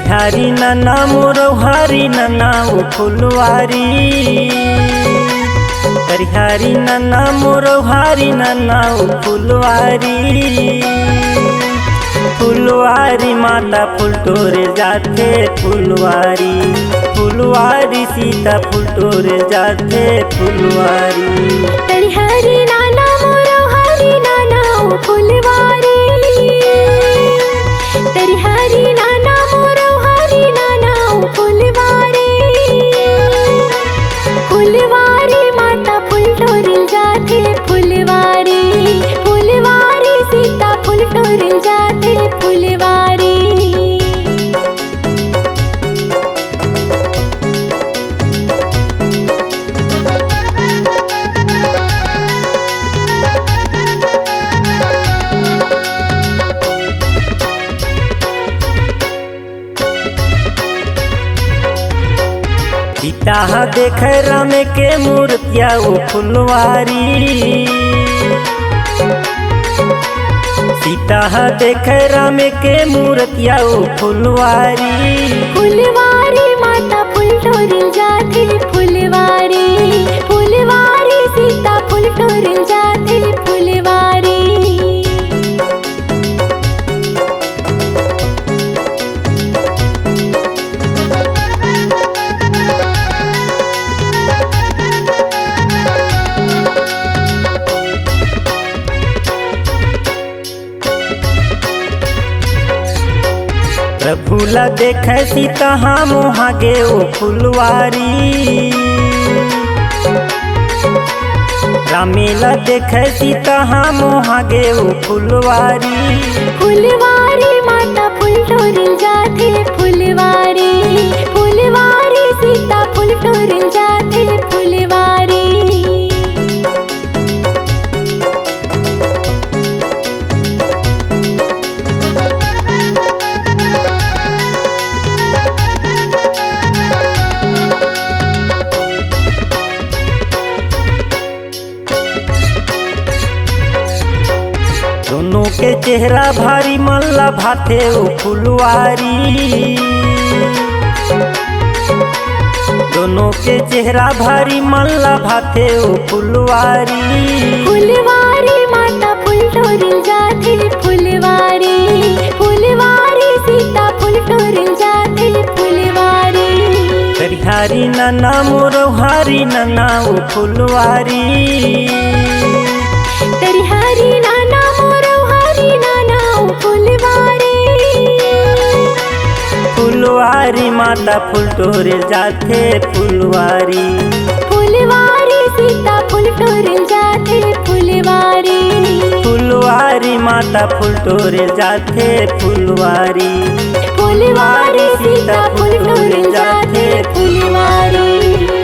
हरी नना मोरो हरी नना वो फुलवारी, हरी नना मोरो हरी नना वो फुलवारी। फुलवारी माता फूल तोरे जाते फुलवारी, फुलवारी सीता फूल तोरे जाते फुलवारी। हरी नाना मोरो हरी नाना वो फुलवारी, हरी नाना मोरो हरी नाना वो फुलवारी। फुलवारी माता फूल तोरे जाते फुलवारी, फुलवारी सीता फूल तोरे जाते फुलवारी। सीता देख राम के मूर्तिया वो फुलवारी, सीता देख राम के मूर्तिया वो फुलवारी। फुलवारी माता फूल तोरे जाते फुलवारी, फुलवारी सीता फूल तोरे जाते फुलवारी। प्रभुला देख सीता हम हागे ओ फुलवारी, रामेला देख सीता हम हागे ओ फुलवारी। फुलवारी माता फूल तोरे जाते फुलवारी, फुलवारी सीता फूल तोरे जाते फुलवारी। दोनों के चेहरा भारी मल्ला भाते ओ फुलवारी, दोनों के चेहरा भारी मल्ला भाते ओ फुलवारी। फुलवारी माता फूल तोरे जाते फुलवारी, फुलवारी सीता फूल तोरे जाते फुलवारी। हरी नना मोरो हरी नना वो फुलवारी, हरी नाना मोरो हरी नाना वो फुलवारी। फुलवारी माता फूल तोरे जाते फुलवारी, फुलवारी सीता फूल तोरे जाते फुलवारी। फुलवारी माता फूल तोरे जाते फुलवारी, फुलवारी सीता फूल तोरे जाते फुलवारी।